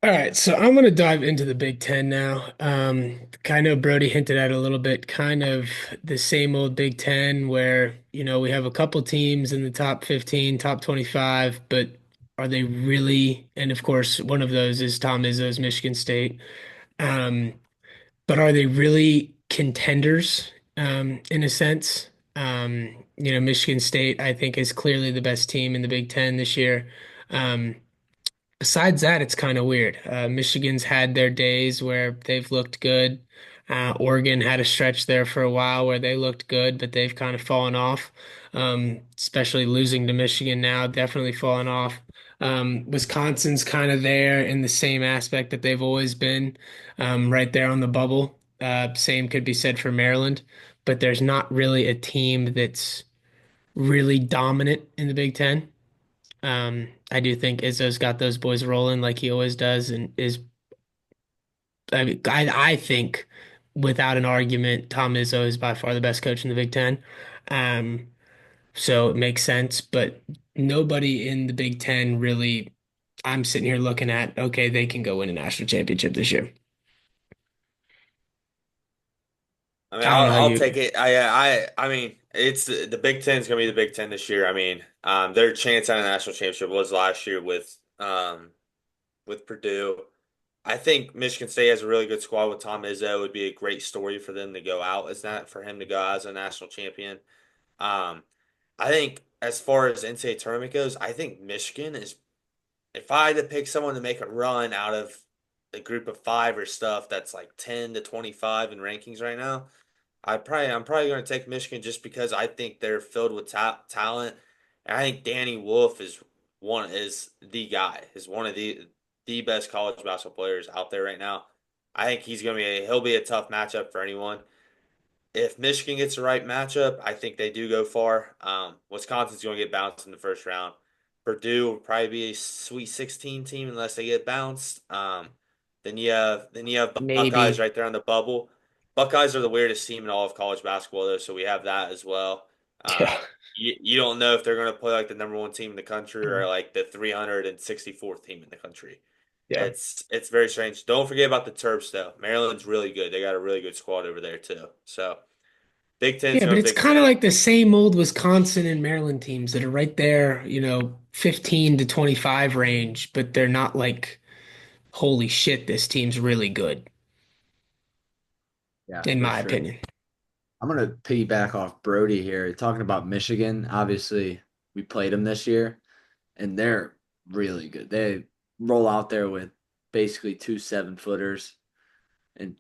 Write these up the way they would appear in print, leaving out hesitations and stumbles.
All right, so I'm going to dive into the Big Ten now. I know Brody hinted at it a little bit, kind of the same old Big Ten where, we have a couple teams in the top 15, top 25, but are they really? And of course, one of those is Tom Izzo's Michigan State. Um, but are they really contenders, in a sense? Michigan State, I think, is clearly the best team in the Big Ten this year. Um, Besides that, it's kind of weird. Michigan's had their days where they've looked good. Oregon had a stretch there for a while where they looked good, but they've kind of fallen off. Especially losing to Michigan now, definitely fallen off. Wisconsin's kind of there in the same aspect that they've always been, right there on the bubble. Same could be said for Maryland, but there's not really a team that's really dominant in the Big Ten. I do think Izzo's got those boys rolling like he always does, and I mean, I think without an argument, Tom Izzo is by far the best coach in the Big Ten. Um, so it makes sense, but nobody in the Big Ten really, I'm sitting here looking at, okay, they can go win a national championship this year. I mean, I don't I'll know how I'll you, take it. I mean, it's the Big Ten's gonna be the Big Ten this year. I mean, their chance at a national championship was last year with Purdue. I think Michigan State has a really good squad with Tom Izzo. It would be a great story for them to go out as that for him to go out as a national champion. Um, I think as far as NCAA tournament goes, I think Michigan is. If I had to pick someone to make a run out of the group of five or stuff that's like 10 to 25 in rankings right now, I'm probably going to take Michigan just because I think they're filled with talent, and I think Danny Wolf is the guy, is one of the best college basketball players out there right now. I think he'll be a tough matchup for anyone. If Michigan gets the right matchup, I think they do go far. Wisconsin's going to get bounced in the first round. Purdue will probably be a Sweet 16 team unless they get bounced. Then you have Buckeyes maybe. right there on the bubble. Buckeyes are the weirdest team in all of college basketball, though, so we have that as well. Yeah. You don't know if they're going to play like the number one team in the country or like the 364th team in the country. Yeah. It's very strange. Don't forget about the Terps though. Maryland's really good. They got a really good squad over there too. So Big Ten's Yeah, but going it's Big kind of Ten. like the same old Wisconsin and Maryland teams that are right there, 15 to 25 range, but they're not like, holy shit, this team's really good, Yeah, in for my sure. opinion. I'm gonna piggyback off Brody here, talking about Michigan. Obviously, we played them this year, and they're really good. They roll out there with basically two 7-footers, and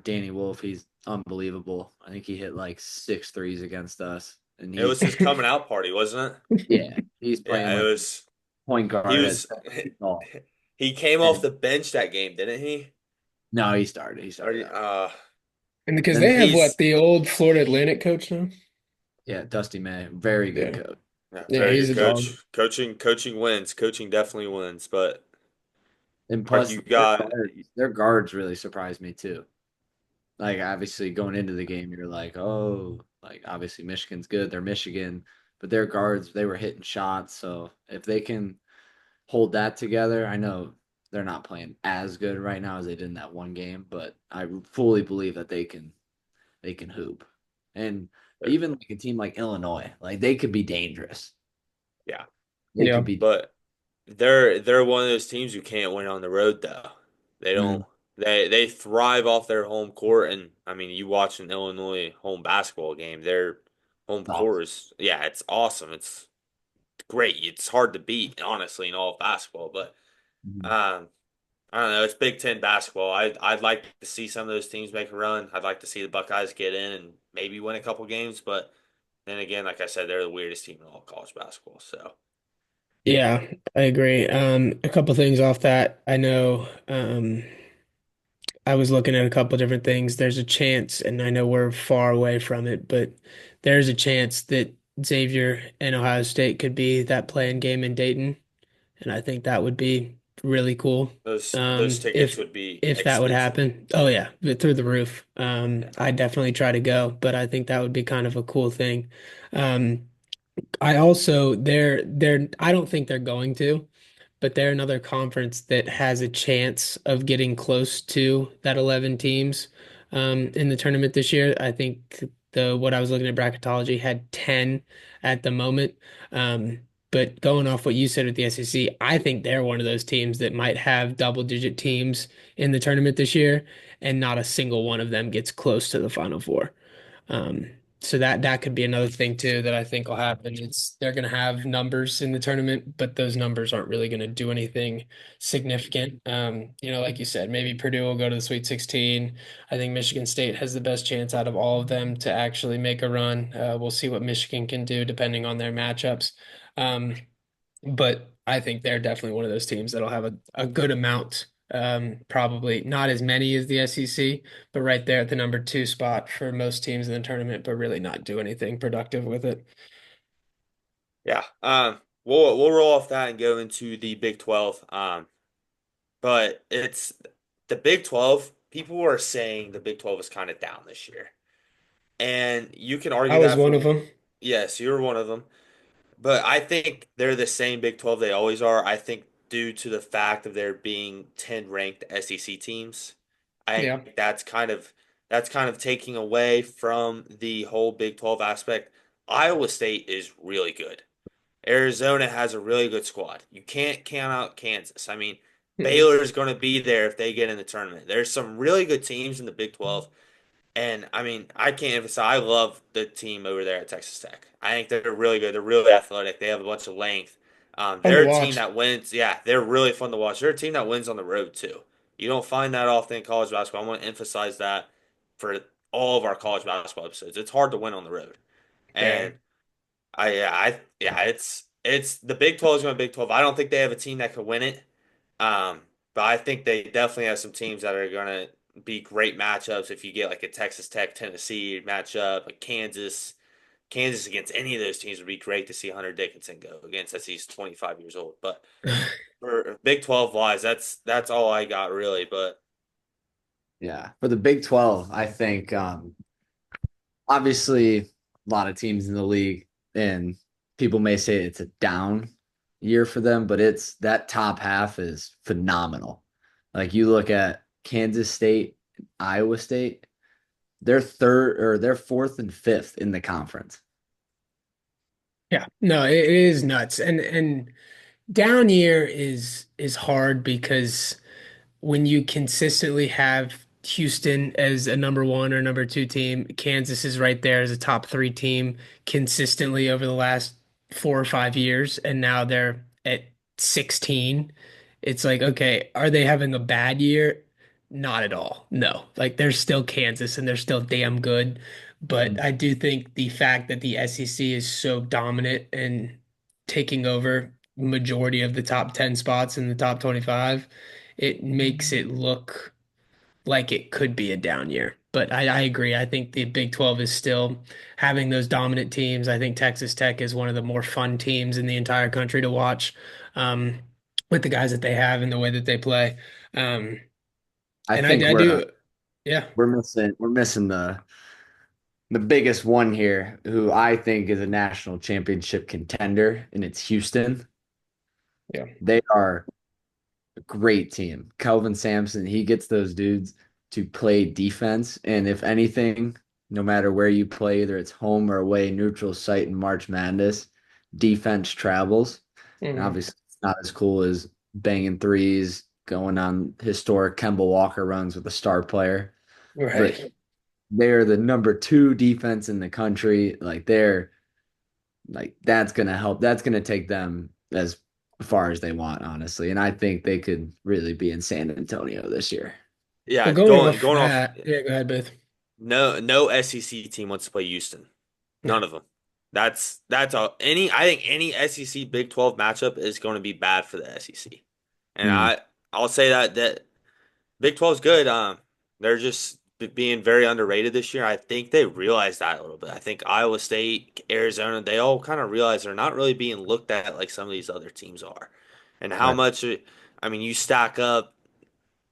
Danny Wolf, he's unbelievable. I think he hit like six threes against us, and It was his coming out party, wasn't it? yeah, he's playing Yeah, it like was. point He guard at was. 7 feet tall. He came off And the bench that game, didn't he? no, he started. He Or started out. And because Then they have what, he's the old Florida Atlantic coach now? yeah, Dusty May, very good Yeah. coach. yeah, Yeah, very he's good a dog. coach. Coaching wins. Coaching definitely wins. But And like plus, you got, their guards really surprised me too. Like obviously going into the game, you're like, oh, like obviously Michigan's good. They're Michigan, but their guards, they were hitting shots. So if they can hold that together, I know they're not playing as good right now as they did in that one game, but I fully believe that they can hoop. And even like a team like Illinois, like they could be dangerous. yeah. They Yeah. could be. But they're one of those teams who can't win on the road though. They Mm, don't. They thrive off their home court, and I mean, you watch an Illinois home basketball game. Their home awesome. court is yeah, it's awesome. It's great. It's hard to beat, honestly, in all of basketball. But Mhm. um, I don't know. It's Big Ten basketball. I'd like to see some of those teams make a run. I'd like to see the Buckeyes get in and maybe win a couple games. But then again, like I said, they're the weirdest team in all of college basketball. So Yeah, I agree. A couple things off that. I know, I was looking at a couple different things. There's a chance, and I know we're far away from it, but there's a chance that Xavier and Ohio State could be that playing game in Dayton, and I think that would be really cool. those tickets If would be if that would expensive. happen. Oh yeah, through the roof. Yeah. I'd definitely try to go, but I think that would be kind of a cool thing. I also they're I don't think they're going to. but they're another conference that has a chance of getting close to that 11 teams in the tournament this year. I think the what I was looking at bracketology had 10 at the moment. Um, but going off what you said with the SEC, I think they're one of those teams that might have double-digit teams in the tournament this year, and not a single one of them gets close to the Final Four. Um, so that could be another thing too that I think will happen. It's they're going to have numbers in the tournament, but those numbers aren't really going to do anything significant. Like you said, maybe Purdue will go to the Sweet 16. I think Michigan State has the best chance out of all of them to actually make a run. We'll see what Michigan can do depending on their matchups. Um, but I think they're definitely one of those teams that'll have a good amount. Probably not as many as the SEC, but right there at the number two spot for most teams in the tournament, but really not do anything productive with it. Yeah. We'll roll off that and go into the Big 12. But it's the Big 12. People are saying the Big 12 is kind of down this year. And you can I argue was that one for, of them. yes, you're one of them. But I think they're the same Big 12 they always are. I think due to the fact of there being 10 ranked SEC teams, I Yeah. think that's kind of taking away from the whole Big 12 aspect. Iowa State is really good. Arizona has a really good squad. You can't count out Kansas. I mean, Mm-mm. Baylor is going to be there if they get in the tournament. There's some really good teams in the Big 12. And I mean, I can't emphasize, I love the team over there at Texas Tech. I think they're really good. They're really athletic. They have a bunch of length. Fun to They're a team watch. that wins. Yeah, they're really fun to watch. They're a team that wins on the road, too. You don't find that often in college basketball. I want to emphasize that for all of our college basketball episodes. It's hard to win on the road. Yeah. And it's the Big 12 is going to Big 12. I don't think they have a team that could win it. Um, but I think they definitely have some teams that are going to be great matchups if you get like a Texas Tech Tennessee matchup, like Kansas against any of those teams would be great to see Hunter Dickinson go against as he's 25 years old. But for Big 12 wise, that's all I got really. But Yeah. For the Big 12, I think obviously a lot of teams in the league, and people may say it's a down year for them, but it's that top half is phenomenal. Like you look at Kansas State, Iowa State, they're third or they're fourth and fifth in the conference. Yeah. No, it is nuts. And down year is hard because when you consistently have Houston as a number one or number two team, Kansas is right there as a top three team consistently over the last 4 or 5 years, and now they're at 16. It's like, okay, are they having a bad year? Not at all. No, like they're still Kansas and they're still damn good. But I do think the fact that the SEC is so dominant and taking over majority of the top 10 spots in the top 25, it makes it look like it could be a down year. But I agree. I think the Big 12 is still having those dominant teams. I think Texas Tech is one of the more fun teams in the entire country to watch, um, with the guys that they have and the way that they play. Um, I and think I do, yeah, we're missing the biggest one here, who I think is a national championship contender, and it's Houston. yeah. They are a great team. Kelvin Sampson, he gets those dudes to play defense. And if anything, no matter where you play, either it's home or away, neutral site in March Madness, defense travels. And Mhm. obviously, it's not as cool as banging threes, going on historic Kemba Walker runs with a star player. But Right. they're the number two defense in the country. Like they're like that's gonna help. That's gonna take them as far as they want, honestly. And I think they could really be in San Antonio this year. yeah, Well, going going off going off. that, yeah, go ahead, Beth. No SEC team wants to play Houston. No. None of them. That's all. I think any SEC Big 12 matchup is going to be bad for the SEC. And Hmm. I'll say that Big 12 is good. They're just being very underrated this year. I think they realize that a little bit. I think Iowa State, Arizona, they all kind of realize they're not really being looked at like some of these other teams are. And how Right. much I mean, you stack up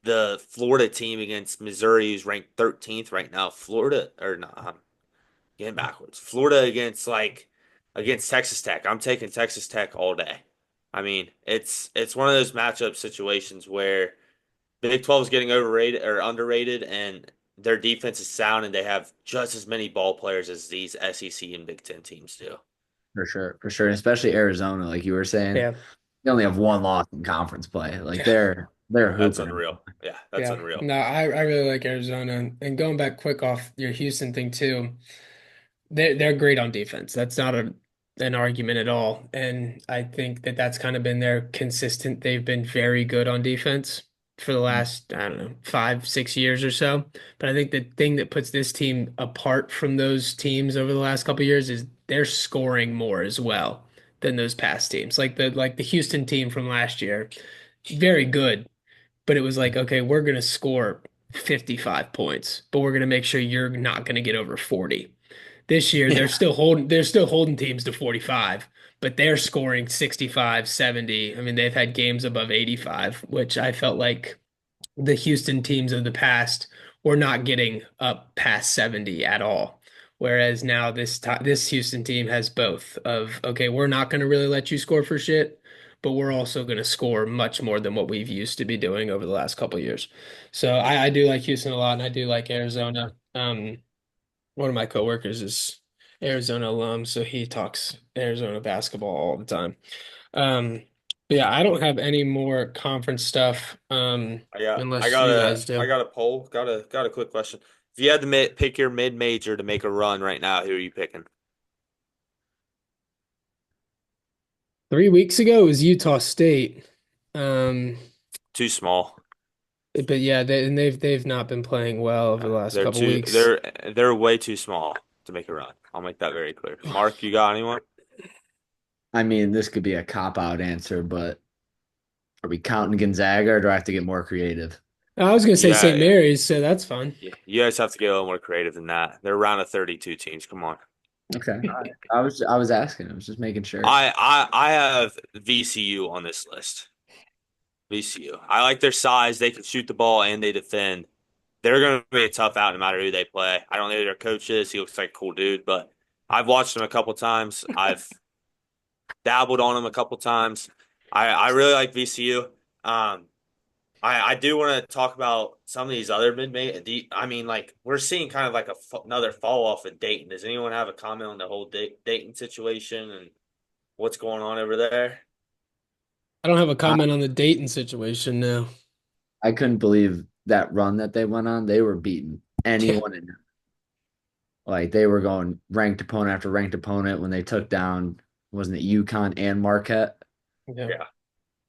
the Florida team against Missouri, who's ranked 13th right now. Florida or not? Getting backwards. Florida against Texas Tech. I'm taking Texas Tech all day. I mean, it's one of those matchup situations where Big 12 is getting overrated or underrated, and their defense is sound, and they have just as many ball players as these SEC and Big Ten teams do. For sure, for sure. And especially Arizona, like you were saying, Yeah. they only have one loss in conference play. Like Yeah. they're That's hooping. unreal. Yeah, that's Yeah. unreal. No, I really like Arizona. And going back quick off your Houston thing too, they're great on defense. That's not an argument at all. And I think that that's kind of been their consistent. They've been very good on defense for the last, I don't know, 5, 6 years or so. But I think the thing that puts this team apart from those teams over the last couple of years is they're scoring more as well than those past teams. Like the Houston team from last year, very good, but it was like, okay, we're going to score 55 points, but we're going to make sure you're not going to get over 40. This year Yeah. they're still holding teams to 45, but they're scoring 65, 70. I mean, they've had games above 85, which I felt like the Houston teams of the past were not getting up past 70 at all. Whereas now this Houston team has both of, okay, we're not going to really let you score for shit, but we're also going to score much more than what we've used to be doing over the last couple of years. So I do like Houston a lot, and I do like Arizona. One of my coworkers is Arizona alum, so he talks Arizona basketball all the time. Um, but yeah, I don't have any more conference stuff, Yeah, unless you guys I do. got a poll. Got a quick question. If you had to pick your mid major to make a run right now, who are you picking? 3 weeks ago it was Utah State. Um, Too small. but yeah, they've not been playing well over the last couple weeks. They're way too small to make a run. I'll make that very clear. Mark, you got anyone? I mean, this could be a cop out answer, but are we counting Gonzaga or do I have to get more creative? I was gonna say St. Yeah, Mary's, so that's fun. you guys have to get a little more creative than that. They're around of 32 teams. Come on. Okay. All right. I was asking. I was just making sure. I have VCU on this list. VCU. I like their size. They can shoot the ball and they defend. They're going to be a tough out no matter who they play. I don't know who their coach is. He looks like a cool dude, but I've watched him a couple times. I've dabbled on him a couple times. I really like VCU. I do want to talk about some of these other mid. I mean, like we're seeing kind of like another fall off in Dayton. Does anyone have a comment on the whole Dayton situation and what's going on over there? I don't have a I, comment on the Dayton situation now. I couldn't believe that run that they went on. They were beating Yeah, anyone in like they were going ranked opponent after ranked opponent when they took down, wasn't it UConn and Marquette? yeah.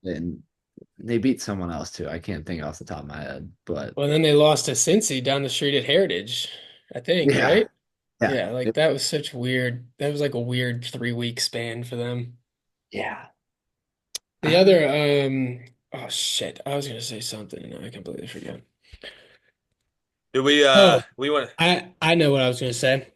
Yeah. And they beat someone else too. I can't think off the top of my head, but Well, then they lost to Cincy down the street at Heritage, I think, yeah, right? yeah, Yeah, like that was such weird. That was like a weird 3 week span for them. yeah. The other, oh shit, I was gonna say something and I completely forgot. Do Oh, we want I know what I was gonna say.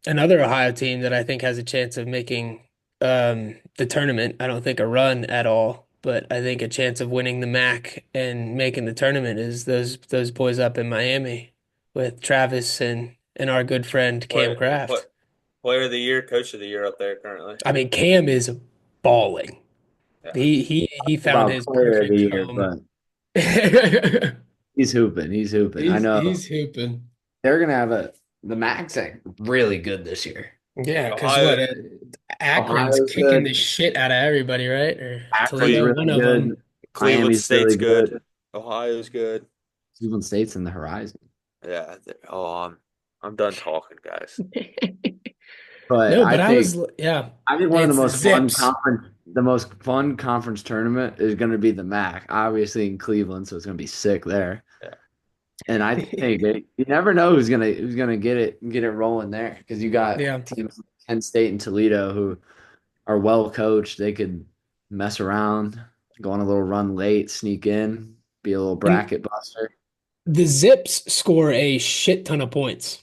Another Ohio team that I think has a chance of making the tournament. I don't think a run at all, but I think a chance of winning the MAC and making the tournament is those boys up in Miami with Travis and our good friend Cam Kraft. player of the year, coach of the year up there currently? I mean, Cam is balling. Yeah. He found About his player of the perfect year, home. but he's hooping. He's hooping. I know He's hooping. they're gonna have the Max really good this year. Yeah, because Ohio, what Akron's Ohio's kicking the good. shit out of everybody, right? Or Akron's Toledo, Cle one really of them. good. Cleveland Miami's really State's good. good. Ohio's good. Cleveland State's in the horizon. Yeah. I'm done talking, guys. But No, but yeah, I think one of it's Zips. the most fun conference tournament is going to be the MAC, obviously in Cleveland, so it's going to be sick there. Yeah. And I think you never know who's gonna get it rolling there because you got Yeah. teams like Kent State and Toledo who are well coached. They could mess around, go on a little run late, sneak in, be a little And bracket buster. the Zips score a shit ton of points.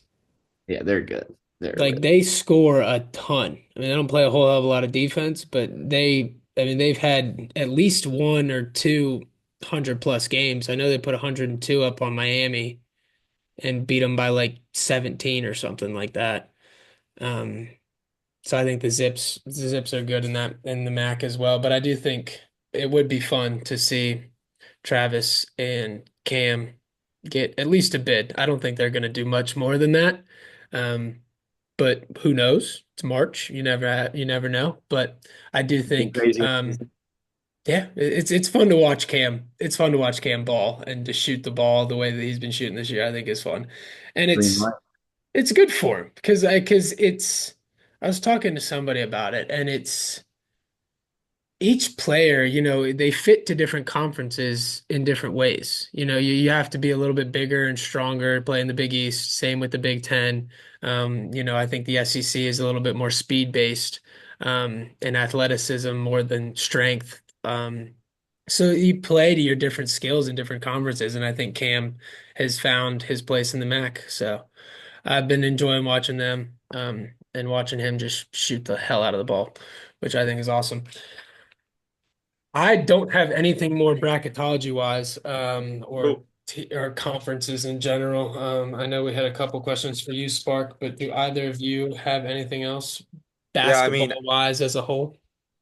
Yeah, they're good. They're Like really they score a ton. I mean, they don't play a whole hell of a lot of defense, but I mean, they've had at least one or two 100+ games. I know they put 102 up on Miami and beat them by like 17 or something like that. Um, So I think the Zips are good in that in the MAC as well. But I do think it would be fun to see Travis and Cam get at least a bid. I don't think they're going to do much more than that. Um, but who knows? It's March. You never know. But I do It's been think crazy. yeah, it's fun to watch Cam. It's fun to watch Cam ball and to shoot the ball the way that he's been shooting this year. I think is fun. And Green light. it's good for him because it's I was talking to somebody about it and it's each player, they fit to different conferences in different ways. You have to be a little bit bigger and stronger, play in the Big East, same with the Big Ten. I think the SEC is a little bit more speed based, and athleticism more than strength. So you play to your different skills in different conferences, and I think Cam has found his place in the MAC. So I've been enjoying watching them, and watching him just shoot the hell out of the ball, which I think is awesome. I don't have anything more bracketology wise, Cool. or conferences in general. I know we had a couple questions for you, Spark, but do either of you have anything else Yeah, I mean, basketball wise as a whole?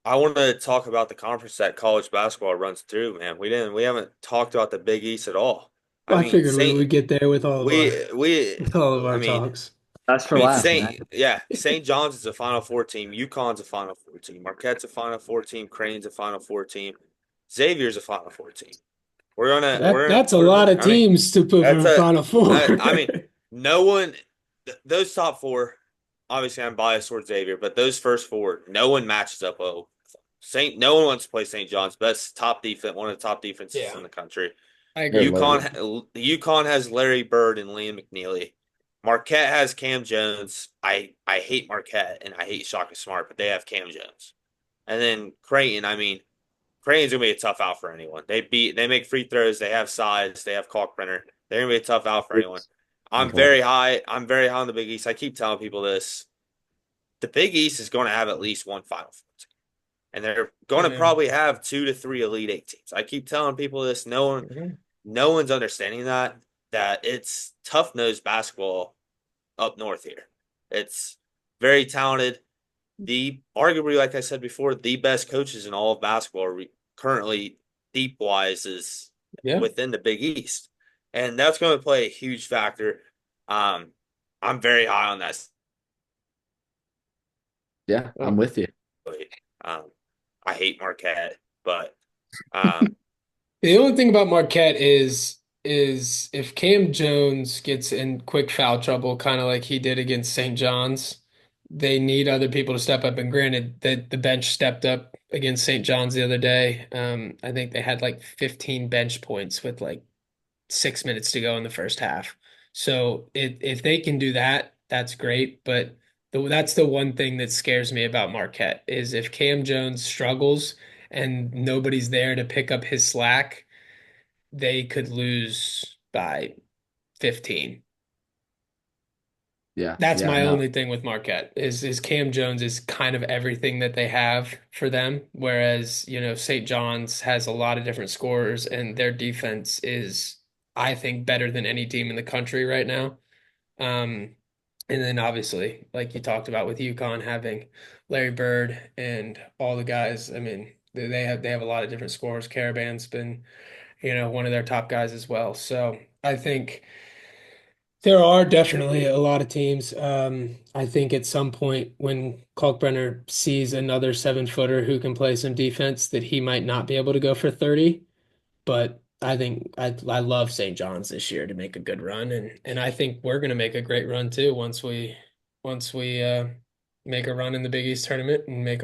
I want to talk about the conference that college basketball runs through, man. We haven't talked about the Big East at all. I Well, I mean, figured we would get there with all of our We with all of I our mean talks. That's for last, man. St. John's is a Final Four team. UConn's a Final Four team. Marquette's a Final Four team. Creighton's a Final Four team. Xavier's a Final Four team. That's a lot of I mean, teams to put for that's a a, Final Four. I mean, no one, those top four, obviously I'm biased towards Xavier, but those first four, no one matches up well. No one wants to play St. John's best top defense, one of the top defenses Yeah, in the country. I They're agree. loaded. UConn has Larry Bird and Liam McNeely. Marquette has Cam Jones. I hate Marquette and I hate Shaka Smart, but they have Cam Jones. And then Creighton, I mean, Creighton's gonna be a tough out for anyone. They make free throws, they have size, they have Kalkbrenner. They're gonna be a tough out for anyone. I'm very high on the Big East. I keep telling people this. The Big East is going to have at least one Final Four team, and they're going to Yeah. probably have 2 to 3 Elite Eight teams. I keep telling people this. Mhm. No one's understanding that it's tough nosed basketball up north here. It's very talented. The arguably, like I said before, the best coaches in all of basketball currently deep wise is Yeah. within the Big East, and that's going to play a huge factor. Um, I'm very high on that. Yeah, I'm Oh. with you. Um, I hate Marquette, but um, The only thing about Marquette is if Cam Jones gets in quick foul trouble, kind of like he did against St. John's, they need other people to step up. And granted, that the bench stepped up against St. John's the other day. I think they had like 15 bench points with like 6 minutes to go in the first half. So if they can do that, that's great. But that's the one thing that scares me about Marquette is if Cam Jones struggles and nobody's there to pick up his slack, they could lose by 15. Yeah, That's yeah, my no, only thing with Marquette is Cam Jones is kind of everything that they have for them, whereas, St. John's has a lot of different scorers and their defense is, I think, better than any team in the country right now. Um, and then obviously, like you talked about with UConn having Larry Bird and all the guys, I mean, they have a lot of different scorers. Caravan's been, one of their top guys as well. So I think there are definitely a lot of teams. I think at some point when Kalkbrenner sees another 7-footer who can play some defense, that he might not be able to go for 30. But I think I love St. John's this year to make a good run, and I think we're gonna make a great run too once we make a run in the Big East tournament and make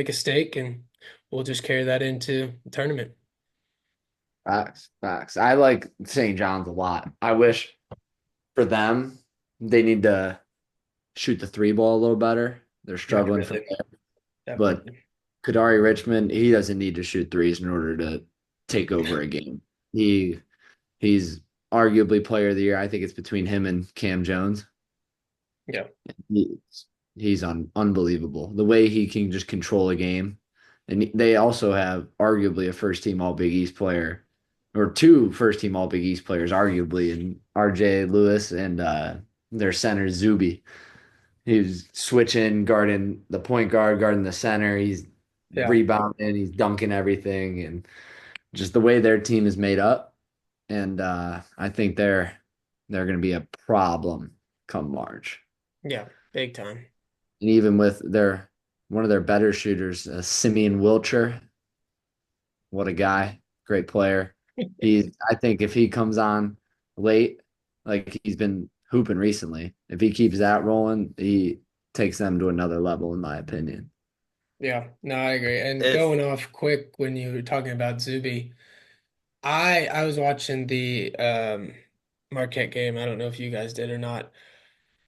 a stake, and we'll just carry that into the tournament. facts, facts. I like St. John's a lot. I wish for them they need to shoot the three ball a little better. They're struggling from Definitely, there. But definitely. Kadari Richmond, he doesn't need to shoot threes in order to take over a game. He he's arguably player of the year. I think it's between him and Cam Jones. Yeah, He's unbelievable. The way he can just control a game. And they also have arguably a first team All Big East player, or two first team All Big East players, arguably, in RJ Lewis and their center Zuby. He's switching, guarding the point guard, guarding the center. He's Yeah. rebounding, he's dunking everything, and just the way their team is made up. And I think they're going to be a problem come March. Yeah. Big time. And even with their one of their better shooters, Simeon Wilcher, what a guy, great player. I think if he comes on late, like he's been hooping recently, if he keeps that rolling, he takes them to another level, in my opinion. Yeah. No, I agree. And If going off quick when you were talking about Zuby, I was watching the Marquette game. I don't know if you guys did or not.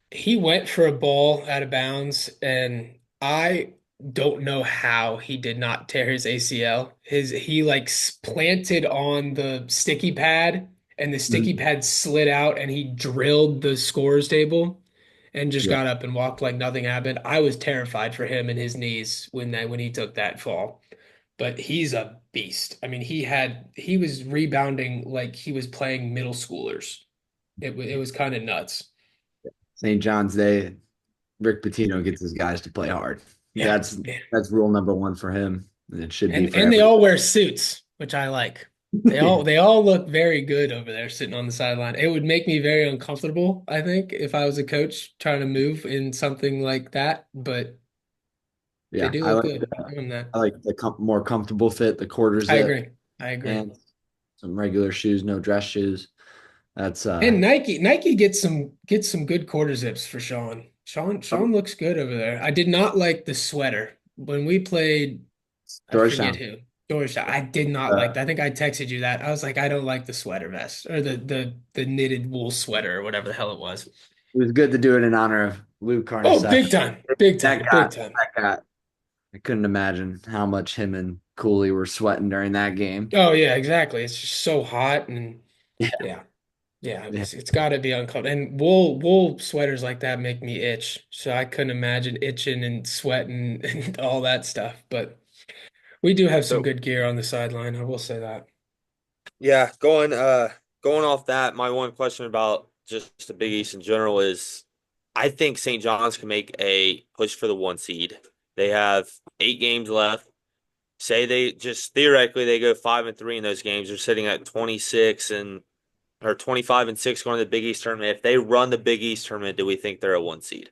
He went for a ball out of bounds, and I don't know how he did not tear his ACL. He like planted on the sticky pad, and the sticky Mhm. pad slid out, and he drilled the scores table, and just Yeah. got up and walked like nothing happened. I was terrified for him and his knees when he took that fall. But he's a beast. I mean, he was rebounding like he was playing middle schoolers. It was kind of nuts. St. John's Day, Rick Pitino gets his guys to play hard. Yeah. That's rule number one for him, and it should be for And they every. all wear suits, which I like. They all look very good over there sitting on the sideline. It would make me very uncomfortable, I think, if I was a coach trying to move in something like that, but they Yeah, do look good. I give them that. I like the more comfortable fit, the quarter I zip, agree. I agree. and some regular shoes, no dress shoes. That's And Nike gets some good quarter zips for Sean. Sean looks good over there. I did not like the sweater when we played. I forget Georgetown. who. Georgia. I did not like that. I think I texted you that. I was like, I don't like the sweater vest or the knitted wool sweater or whatever the hell it was. It was good to do it in honor of Luke Oh, big Carnesecca. time. Big That time. guy, Big time. that guy, I couldn't imagine how much him and Cooley were sweating during that game. Oh yeah, exactly. It's just so hot and Yeah, yeah. Yeah, yeah. it's got to be uncomfortable. And wool sweaters like that make me itch. So I couldn't imagine itching and sweating and all that stuff. But we do have some so, good gear on the sideline. I will say that. yeah, going off that, my one question about just the Big East in general is I think St. John's can make a push for the one seed. They have 8 games left. Say they just theoretically they go 5-3 in those games. They're sitting at 26 and or 25-6 going to the Big East tournament. If they run the Big East tournament, do we think they're a one seed?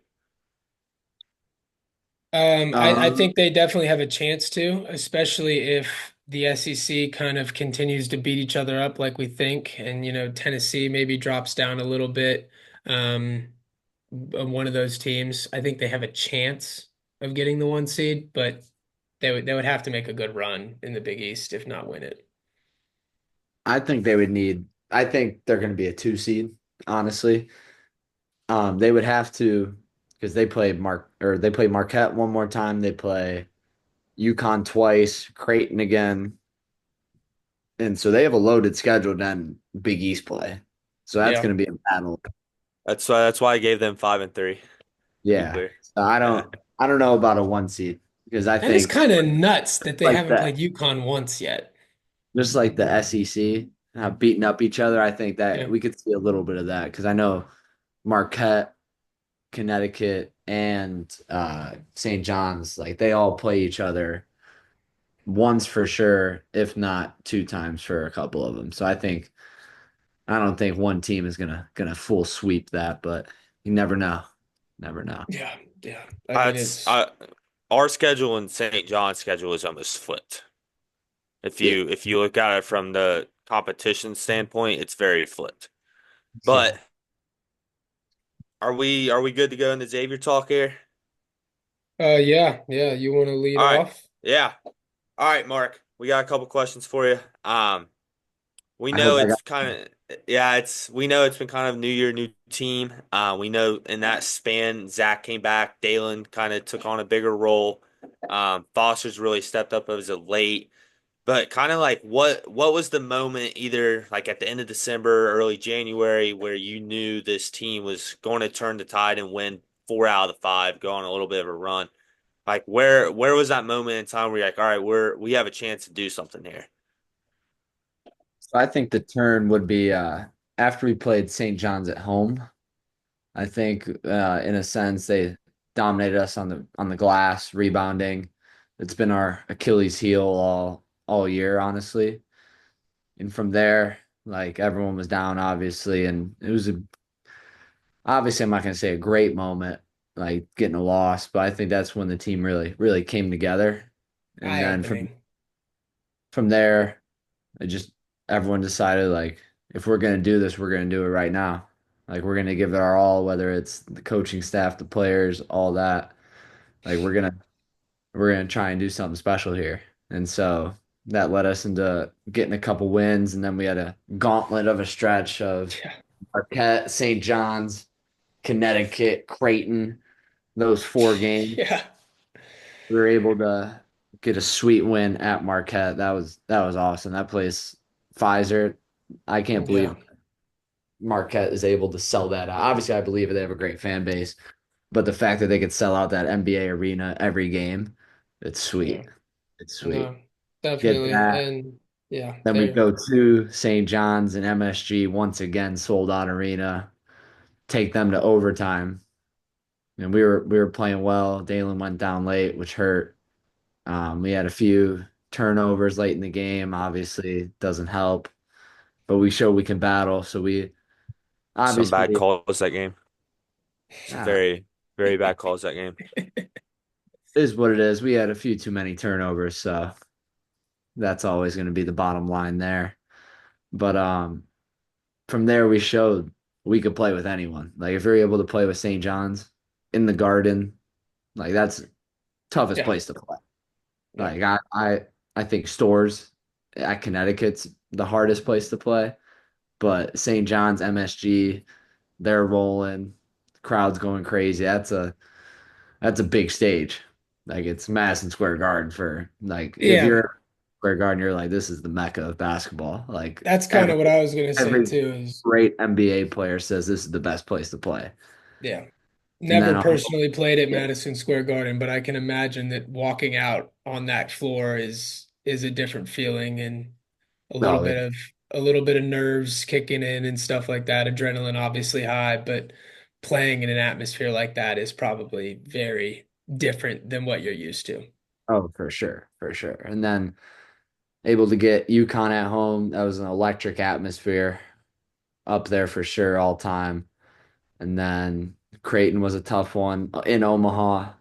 I Um, think they definitely have a chance to, especially if the SEC kind of continues to beat each other up like we think, and Tennessee maybe drops down a little bit. One of those teams, I think they have a chance of getting the one seed, but they would have to make a good run in the Big East if not win it. I think they would need. I think they're going to be a two seed. Honestly, they would have to because they play Marquette one more time. They play UConn twice, Creighton again, and so they have a loaded schedule then Big East play. So that's Yeah, going to be a battle. That's why I gave them 5-3, to be Yeah. clear. So Yeah. I don't know about a one seed because I that is think kind of nuts that they like haven't that played UConn once yet. just like the SEC beating up each other, I think that Yeah, we could see a little bit of that because I know Marquette, Connecticut, and St. John's, like they all play each other once for sure, if not two times for a couple of them. So I don't think one team is gonna full sweep that, but you never know. Never know. yeah, yeah. I mean, It's it's our schedule and St. John's schedule is almost flipped. Yeah. If you look at it from the competition standpoint, it's very flipped. Yeah. But are we good to go in the Xavier talk here? yeah, yeah. You want to lead All right. off? Yeah. All right, Mark. We got a couple questions for you. We I hope know I got it's kind of yeah, it's we know it's been kind of new year, new team. We know in that span, Zach came back, Dalen kind of took on a bigger role. Foster's really stepped up as of late. But kind of like what was the moment either like at the end of December, early January, where you knew this team was going to turn the tide and win 4 out of the 5, go on a little bit of a run? Like where was that moment in time where you're like, all right, we have a chance to do something here? I think the turn would be after we played St. John's at home. I think in a sense dominated us on the glass, rebounding. It's been our Achilles heel all year, honestly. And from there, like everyone was down, obviously, and it was obviously I'm not going to say a great moment, like getting a loss, but I think that's when the team really came together. And then Eye-opening. from there, it just everyone decided like if we're going to do this, we're going to do it right now. Like we're going to give it our all, whether it's the coaching staff, the players, all that. Like we're gonna try and do something special here. And so that led us into getting a couple wins, and then we had a gauntlet of a stretch of Yeah. Marquette, St. John's, Connecticut, Creighton. Those 4 games, Yeah. we were able to get a sweet win at Marquette. That was awesome. That place, Pfizer, I can't Yeah. believe Marquette is able to sell that out. Obviously, I believe they have a great fan base, but the fact that they could sell out that NBA arena every game, it's Yeah. sweet. It's sweet. No, Get definitely. that. And yeah, Then we they're go to St. John's and MSG once again, sold out arena. Take them to overtime, and we were playing well. Dalen went down late, which hurt. We had a few turnovers late in the game. Obviously, doesn't help, but we show we can battle. So we Some bad obviously, calls that game. uh, Very, very bad calls that game. is what it is. We had a few too many turnovers, so that's always going to be the bottom line there. But from there we showed we could play with anyone. Like if you're able to play with St. John's in the Garden, like that's toughest yeah, place to play. yeah. Like I think Stores at Connecticut's the hardest place to play, but St. John's, MSG, they're rolling, crowd's going crazy. That's a big stage. Like it's Madison Square Garden for like if Yeah, you're Square Garden, you're like this is the mecca of basketball. Like that's kind every of what I was gonna say every too, is great NBA player says this is the best place to play. yeah. And Never then personally played at yeah, Madison Square Garden, but I can imagine that walking out on that floor is a different feeling and a little no, bit of a little bit of nerves kicking in and stuff like that. Adrenaline obviously high, but playing in an atmosphere like that is probably very different than what you're used to. oh for sure, for sure. And then able to get UConn at home. That was an electric atmosphere up there for sure all time. And then Creighton was a tough one in Omaha.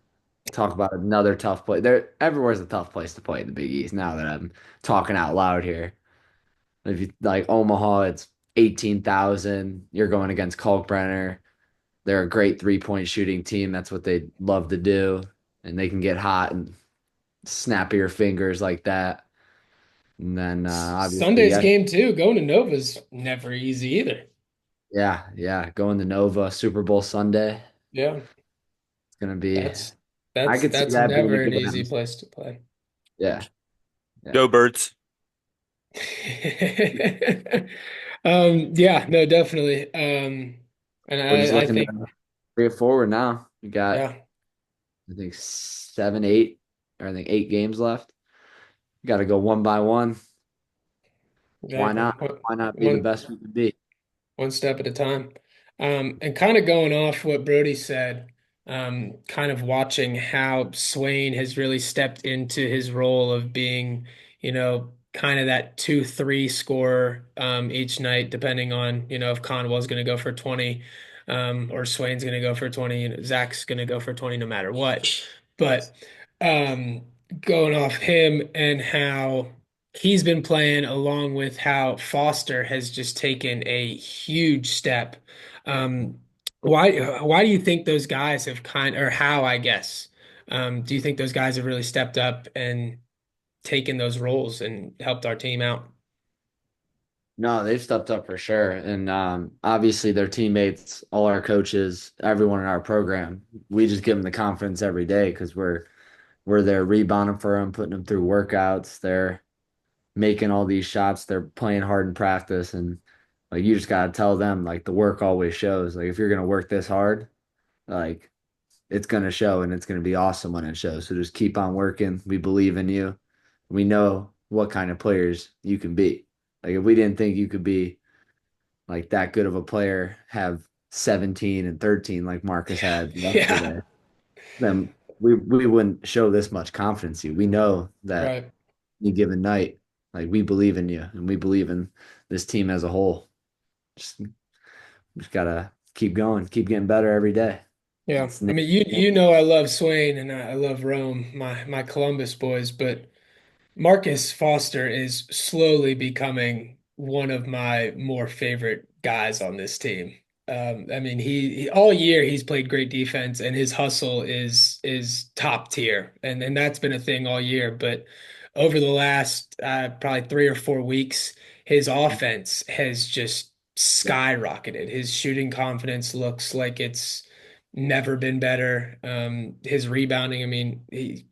Talk about another tough play. There, everywhere's a tough place to play in the Big East. Now that I'm talking out loud here, if you like Omaha, it's 18,000. You're going against Kalkbrenner. They're a great 3-point shooting team. That's what they love to do, and they can get hot and snap your fingers like that. And then obviously, Sunday's yeah, game too. Going to Nova's never easy either. yeah, going to Nova Super Bowl Sunday. Yeah, It's gonna be. that's I that's could see that's that being a never an good easy atmosphere. place to play. Yeah, yeah. Go Birds. Yeah, no, definitely. And We're just I looking to think, bring it forward now. We got, yeah, I think, 7, 8, or I think 8 games left. Got to go one by one. Why exactly. not? Why not be the One best we can be? one step at a time. And kind of going off what Brody said, kind of watching how Swain has really stepped into his role of being, kind of that 2-3 scorer each night, depending on, if Conwell's going to go for 20, or Swain's going to go for 20, Zach's going to go for 20 no matter what. But um, going off him and how he's been playing along with how Foster has just taken a huge step. Um, why do you think those guys have or how, I guess, do you think those guys have really stepped up and taken those roles and helped our team out? No, they've stepped up for sure. And obviously, their teammates, all our coaches, everyone in our program, we just give them the confidence every day because we're there rebounding for them, putting them through workouts. They're making all these shots. They're playing hard in practice, and like you just gotta tell them like the work always shows. Like if you're gonna work this hard, like it's gonna show, and it's gonna be awesome when it shows. So just keep on working. We believe in you. We know what kind of players you can be. Like if we didn't think you could be like that good of a player, have 17 and 13 like Marcus had Yeah, yesterday. then we wouldn't show this much confidence in you. We know that Right. any given night, like we believe in you and we believe in this team as a whole. Just, just gotta keep going, keep getting better every day. Yeah. It's I mean, you know I love Swain and I love Rome, my Columbus boys, but Marcus Foster is slowly becoming one of my more favorite guys on this team. I mean, all year he's played great defense, and his hustle is top tier, and that's been a thing all year. But over the last probably 3 or 4 weeks, his offense has just yeah. skyrocketed. His shooting confidence looks like it's never been better. His rebounding, I mean,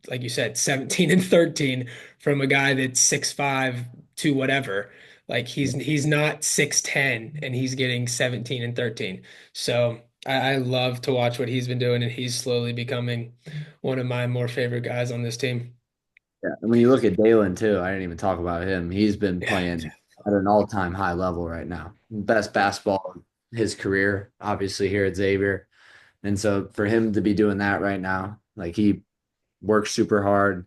like you said, 17 and 13 from a guy that's 6'5" to whatever. Like he's not 6'10" and he's getting 17 and 13. So I love to watch what he's been doing, and he's slowly becoming one of my more favorite guys on this team. Yeah. And when you look at Dalen too, I didn't even talk about him. He's been Yeah, playing at an all-time high level right now. Best basketball of his career, obviously here at Xavier. And so for him to be doing that right now, like he works super hard.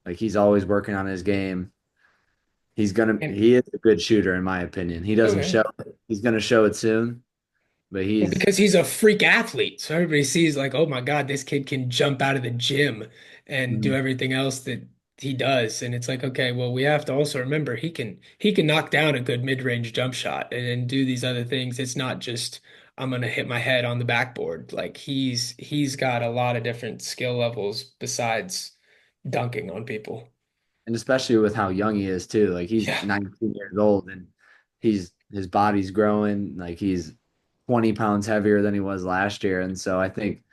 Like he's always working on his game. and He is a good shooter in my opinion. He doesn't okay. show it. He's gonna show it soon, but Well, he's because he's a freak athlete. So everybody sees like, oh my God, this kid can jump out of the gym and do mm, everything else that he does. And it's like, okay, well, we have to also remember he can knock down a good mid-range jump shot and do these other things. It's not just I'm gonna hit my head on the backboard. Like he's got a lot of different skill levels besides dunking on people. and especially with how young he is too. Like he's Yeah, 19 years old and his body's growing. Like he's 20 pounds heavier than he was last year. And so I think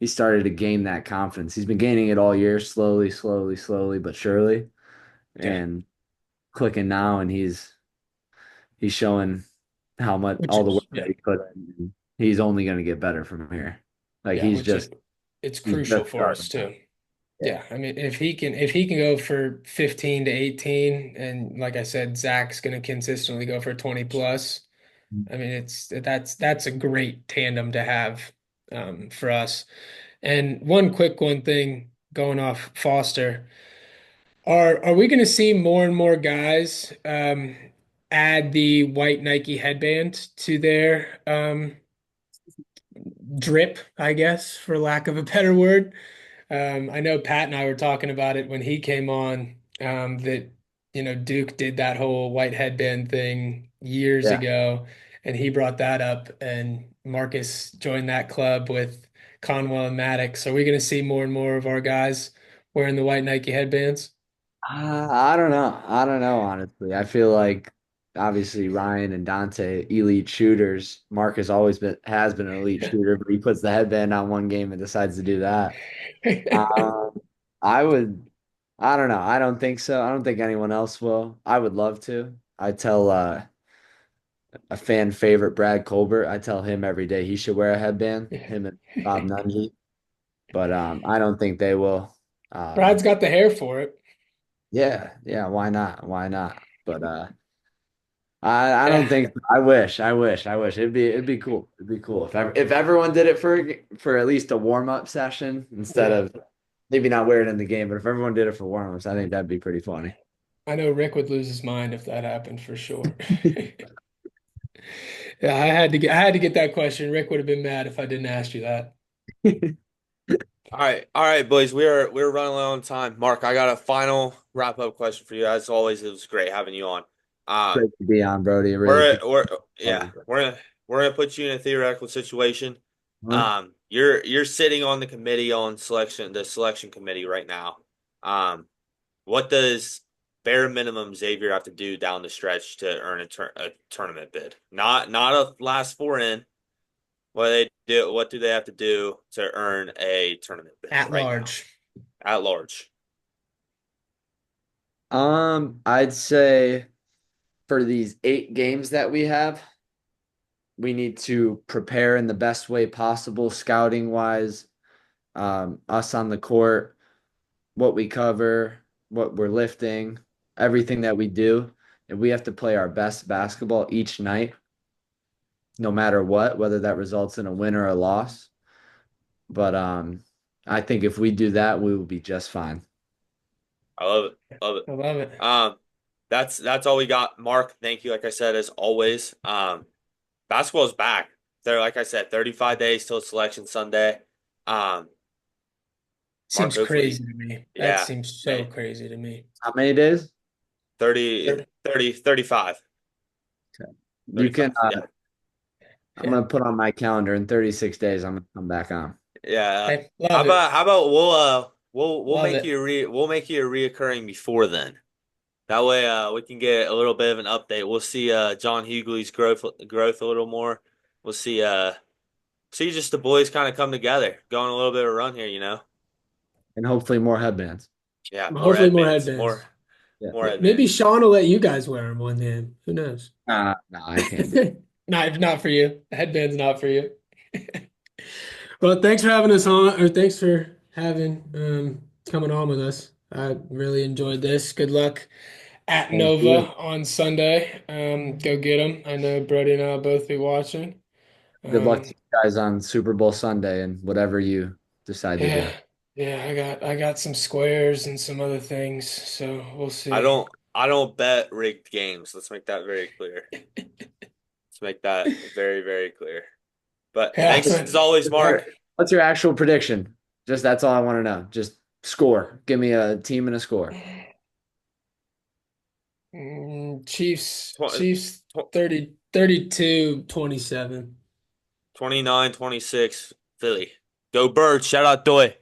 he started to gain that confidence. He's been gaining it all year, slowly, slowly, slowly, but surely, yeah. and clicking now. And he's showing how much Which all the work is that yeah, he put in. He's only going to get better from here. Like yeah, which is it's he's crucial just for us starting now. too. Yeah. Yeah, I mean, if he can go for 15 to 18, and like I said, Zach's going to consistently go for 20 plus. I mean, that's a great tandem to have for us. And one thing going off Foster, are we going to see more and more guys add the white Nike headband to their drip, I guess, for lack of a better word? I know Pat and I were talking about it when he came on, that Duke did that whole white headband thing years Yeah. ago, and he brought that up, and Marcus joined that club with Conwell and Maddox. Are we going to see more and more of our guys wearing the white Nike headbands? I don't know. I don't know, honestly. I feel like obviously Ryan and Dante, elite shooters. Mark has been an elite shooter, but he puts the headband on one game and decides to do that. Um, I would, I don't know. I don't think so. I don't think anyone else will. I would love to. I tell a fan favorite, Brad Colbert, I tell him every day he should wear a headband, him and Bob Nungy. But I don't think they will. Brad's Um, got the hair for it. yeah, yeah, why not? Why not? But I Yeah, don't think I wish it'd be cool. It'd be cool if everyone did it for at least a warm up session instead yeah. of maybe not wear it in the game, but if everyone did it for warm ups, I think that'd be pretty funny. I know Rick would lose his mind if that happened for sure. Yeah, I had to get that question. Rick would have been mad if I didn't ask you that. All right, boys. We're running low on time. Mark, I got a final wrap up question for you. As always, it was great having you on. Um, Great to be on, Brody. I really we're appreciate we're it. yeah, we're gonna put you in a theoretical situation. You're sitting on the selection committee right now. Um, what does bare minimum Xavier have to do down the stretch to earn a tournament bid? Not a last four in. What do they have to do to earn a tournament bid At right now large. at large? I'd say for these 8 games that we have, we need to prepare in the best way possible, scouting wise, us on the court, what we cover, what we're lifting, everything that we do. And we have to play our best basketball each night, no matter what, whether that results in a win or a loss. But I think if we do that, we will be just fine. I love it. Love it. I love it. Um, that's all we got. Mark, thank you. Like I said, as always. Basketball's back. They're like I said, 35 days till selection Sunday. Um, Mark, Seems hopefully, crazy to me. That yeah, seems so man, crazy to me. How many days? 30, 30, 35, Okay. You can. 35. Yeah. I'm gonna put on my calendar in 36 days. I'm gonna come back on. Yeah. I love How it. about we'll Love make it. you we'll make you a reoccurring before then. That way we can get a little bit of an update. We'll see John Hughley's growth a little more. We'll see just the boys kind of come together, go on a little bit of a run here, you know? And hopefully more headbands. Yeah, more Hopefully more headbands, headbands. Yeah. more Maybe headbands. Sean will let you guys wear them one day. Who knows? No, I can't do. Not for you. Headband's not for you. Well, thanks for having us on, or thanks for having coming on with us. I really enjoyed this. Good luck at Thank you. Nova on Sunday. Go get them. I know Brody and I will both be watching. Good luck to Um, you guys on Super Bowl Sunday and whatever you decide to do. yeah, yeah. I got some squares and some other things, so we'll see. I don't bet rigged games. Let's make that very clear. Let's make that very, very clear. But Yeah, thanks as always, Mark. What's your actual prediction? Just that's all I want to know. Just score. Give me a team and a score. Chiefs Tw 32-27. 29, 26, Philly. Go Birds. Shout out Doy.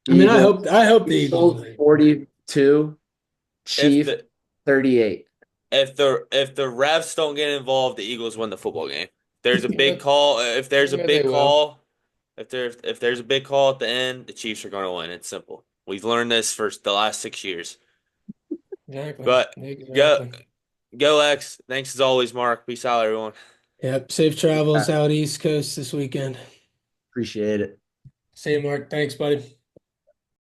I mean, I Eagles, hope I hope the Eagles Eagles win. 42, If Chief the 38. if the refs don't get involved, the Eagles win the football game. There's a big Yeah, call. If there's a yeah, they big will. call, if there's a big call at the end, the Chiefs are going to win. It's simple. We've learned this for the last 6 years. Exactly. But go Exactly. go X. Thanks as always, Mark. Peace out, everyone. Yep. Safe travels out East Coast this weekend. Appreciate it. See you, Mark. Thanks, buddy.